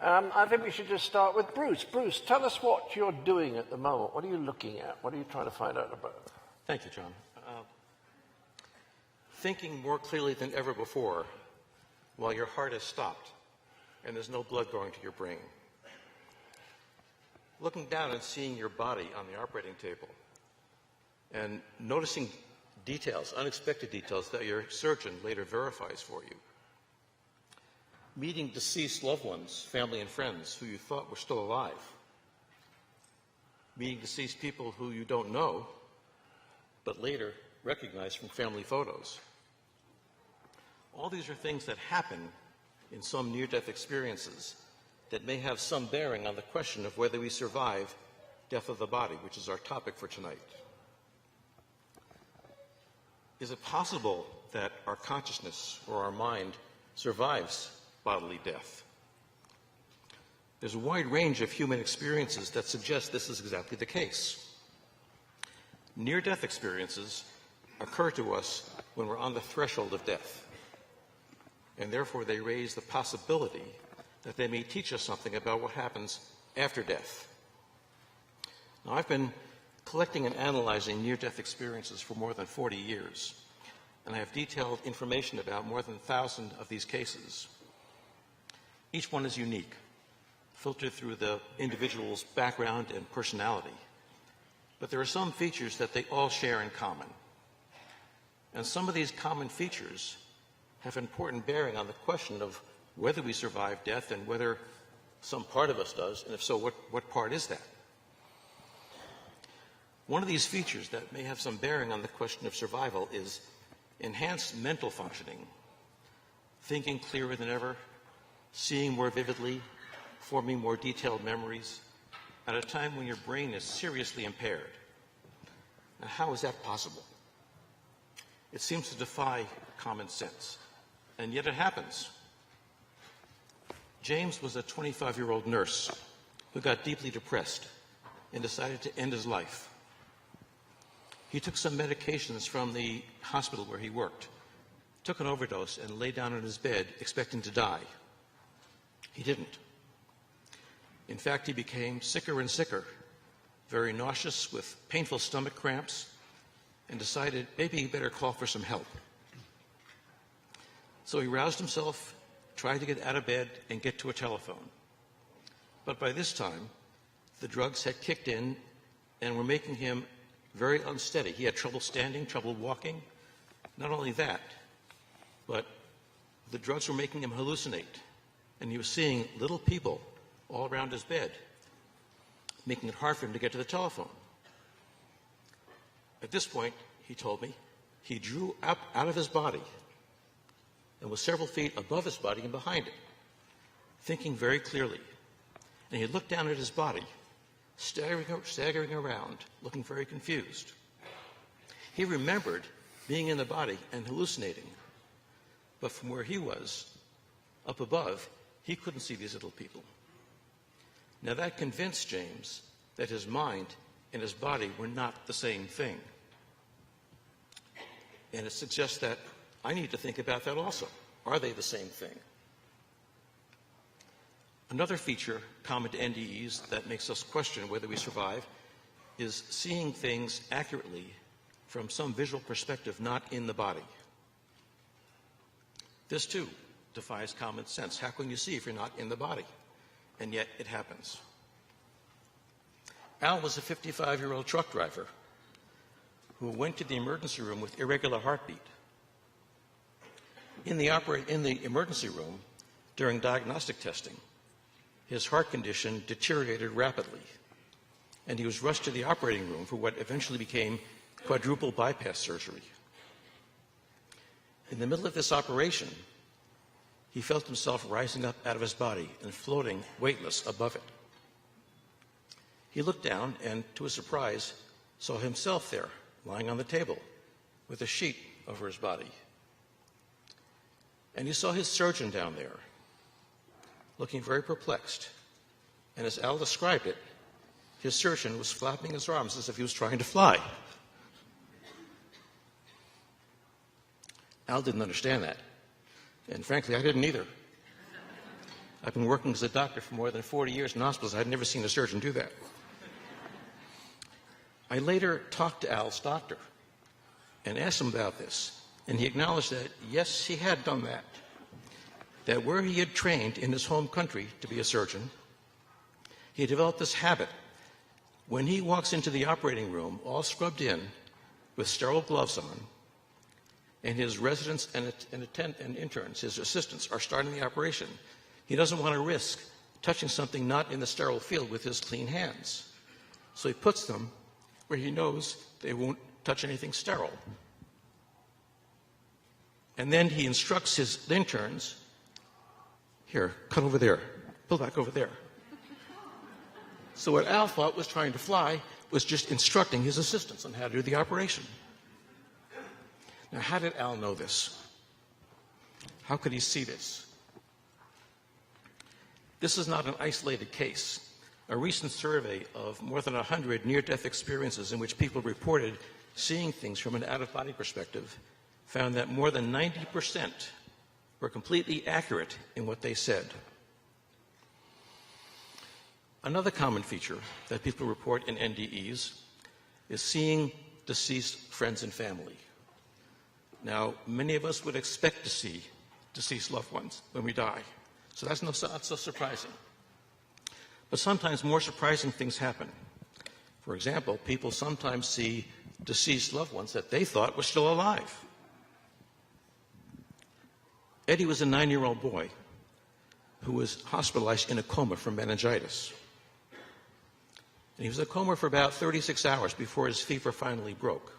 I think we should just start with Bruce. Bruce, tell us what you're doing at the moment. What are you looking at? What are you trying to find out about? Thank you, John. Thinking more clearly than ever before while your heart has stopped and there's no blood going to your brain. Looking down and seeing your body on the operating table and noticing details, unexpected details that your surgeon later verifies for you. Meeting deceased loved ones, family and friends who you thought were still alive. Meeting deceased people who you don't know, but later recognize from family photos. All these are things that happen in some near-death experiences that may have some bearing on the question of whether we survive death of the body, which is our topic for tonight. Is it possible that our consciousness or our mind survives bodily death? There's a wide range of human experiences that suggest this is exactly the case. Near-death experiences occur to us when we're on the threshold of death, and therefore they raise the possibility that they may teach us something about what happens after death. Now, I've been collecting and analyzing near-death experiences for more than 40 years, and I have detailed information about more than 1,000 of these cases. Each one is unique, filtered through the individual's background and personality. But there are some features that they all share in common. And some of these common features have important bearing on the question of whether we survive death and whether some part of us does, and if so, what part is that? One of these features that may have some bearing on the question of survival is enhanced mental functioning, thinking clearer than ever, seeing more vividly, forming more detailed memories, at a time when your brain is seriously impaired. Now, how is that possible? It seems to defy common sense, and yet it happens. James was a 25-year-old nurse who got deeply depressed and decided to end his life. He took some medications from the hospital where he worked, took an overdose, and lay down in his bed expecting to die. He didn't. In fact, he became sicker and sicker, very nauseous with painful stomach cramps, and decided maybe he better call for some help. So he roused himself, tried to get out of bed and get to a telephone. But by this time, the drugs had kicked in and were making him very unsteady. He had trouble standing, trouble walking. Not only that, but the drugs were making him hallucinate, and he was seeing little people all around his bed, making it hard for him to get to the telephone. At this point, he told me, he drew up out of his body and was several feet above his body and behind it, thinking very clearly. And he looked down at his body, staggering around, looking very confused. He remembered being in the body and hallucinating, but from where he was, up above, he couldn't see these little people. Now that convinced James that his mind and his body were not the same thing. And it suggests that I need to think about that also. Are they the same thing? Another feature common to NDEs that makes us question whether we survive is seeing things accurately from some visual perspective not in the body. This too defies common sense. How can you see if you're not in the body? And yet it happens. Al was a 55-year-old truck driver who went to the emergency room with irregular heartbeat. In the emergency room, during diagnostic testing, his heart condition deteriorated rapidly, and he was rushed to the operating room for what eventually became quadruple bypass surgery. In the middle of this operation, he felt himself rising up out of his body and floating weightless above it. He looked down and, to his surprise, saw himself there, lying on the table, with a sheet over his body. And he saw his surgeon down there, looking very perplexed. And as Al described it, his surgeon was flapping his arms as if he was trying to fly. Al didn't understand that. And frankly, I didn't either. I've been working as a doctor for more than 40 years in hospitals. I'd never seen a surgeon do that. I later talked to Al's doctor and asked him about this, and he acknowledged that, yes, he had done that where he had trained in his home country to be a surgeon, he developed this habit. When he walks into the operating room, all scrubbed in, with sterile gloves on, and his residents and interns, his assistants, are starting the operation, he doesn't want to risk touching something not in the sterile field with his clean hands. So he puts them where he knows they won't touch anything sterile. And then he instructs his interns, here, cut over there, pull back over there. So what Al thought was trying to fly was just instructing his assistants on how to do the operation. Now, how did Al know this? How could he see this? This is not an isolated case. A recent survey of more than 100 near-death experiences in which people reported seeing things from an out-of-body perspective found that more than 90% were completely accurate in what they said. Another common feature that people report in NDEs is seeing deceased friends and family. Now, many of us would expect to see deceased loved ones when we die, so that's not so surprising. But sometimes more surprising things happen. For example, people sometimes see deceased loved ones that they thought were still alive. Eddie was a 9-year-old boy who was hospitalized in a coma from meningitis. And he was in a coma for about 36 hours before his fever finally broke.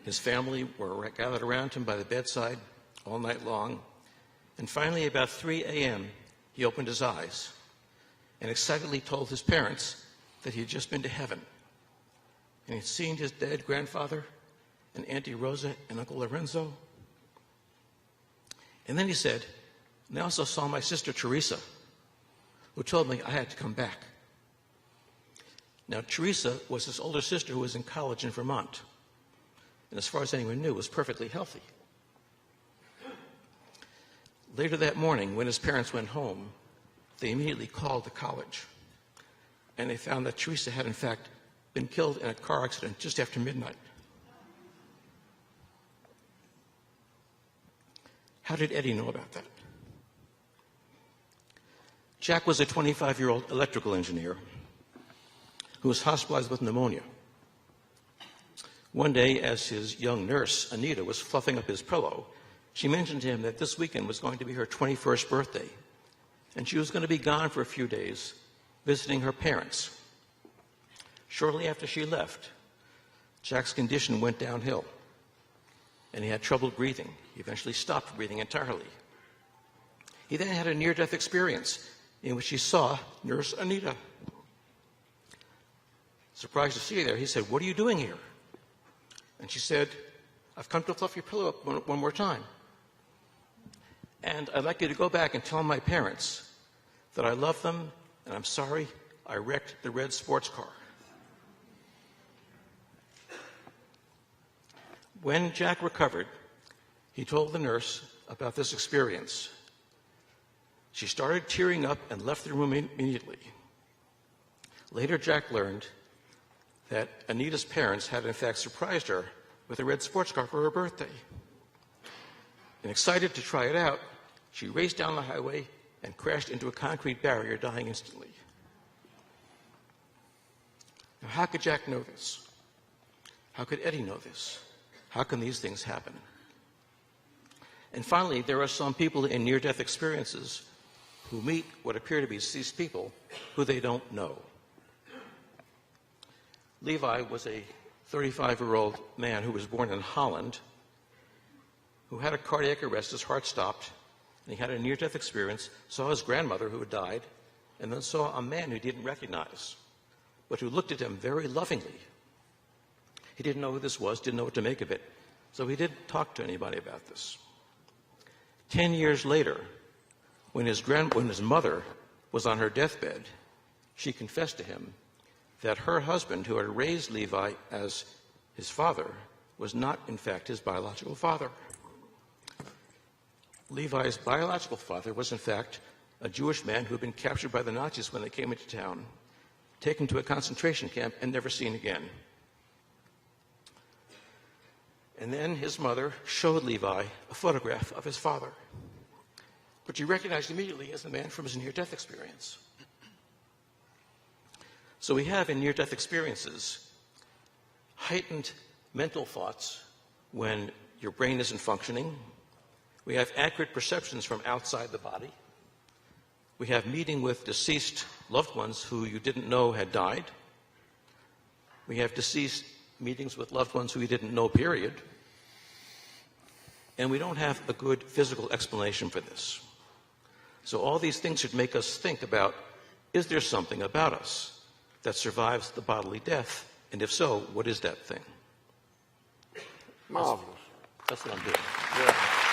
His family were gathered around him by the bedside all night long. And finally, about 3 a.m., he opened his eyes and excitedly told his parents that he had just been to heaven. And he'd seen his dead grandfather and Auntie Rosa and Uncle Lorenzo. And then he said, and I also saw my sister Teresa, who told me I had to come back. Now, Teresa was his older sister who was in college in Vermont, and as far as anyone knew, was perfectly healthy. Later that morning, when his parents went home, they immediately called the college, and they found that Teresa had, in fact, been killed in a car accident just after midnight. How did Eddie know about that? Jack was a 25-year-old electrical engineer who was hospitalized with pneumonia. One day, as his young nurse, Anita, was fluffing up his pillow, she mentioned to him that this weekend was going to be her 21st birthday, and she was going to be gone for a few days visiting her parents. Shortly after she left, Jack's condition went downhill, and he had trouble breathing. He eventually stopped breathing entirely. He then had a near-death experience in which he saw Nurse Anita. Surprised to see her there, he said, "What are you doing here?" And she said, "I've come to fluff your pillow up one more time. And I'd like you to go back and tell my parents that I love them and I'm sorry I wrecked the red sports car." When Jack recovered, he told the nurse about this experience. She started tearing up and left the room immediately. Later, Jack learned that Anita's parents had in fact surprised her with a red sports car for her birthday. And excited to try it out, she raced down the highway and crashed into a concrete barrier, dying instantly. Now, how could Jack know this? How could Eddie know this? How can these things happen? And finally, there are some people in near-death experiences who meet what appear to be deceased people who they don't know. Levi was a 35-year-old man who was born in Holland, who had a cardiac arrest. His heart stopped, and he had a near-death experience, saw his grandmother who had died, and then saw a man who he didn't recognize, but who looked at him very lovingly. He didn't know who this was, didn't know what to make of it, so he didn't talk to anybody about this. 10 years later, when his mother was on her deathbed, she confessed to him that her husband, who had raised Levi as his father, was not, in fact, his biological father. Levi's biological father was, in fact, a Jewish man who had been captured by the Nazis when they came into town, taken to a concentration camp, and never seen again. And then his mother showed Levi a photograph of his father, which he recognized immediately as the man from his near-death experience. So we have in near-death experiences heightened mental thoughts when your brain isn't functioning. We have accurate perceptions from outside the body. We have meeting with deceased loved ones who you didn't know had died. We have deceased meetings with loved ones who you didn't know, period. And we don't have a good physical explanation for this. So all these things should make us think about, is there something about us that survives the bodily death? And if so, what is that thing? Marvelous. That's what I'm doing. Yeah.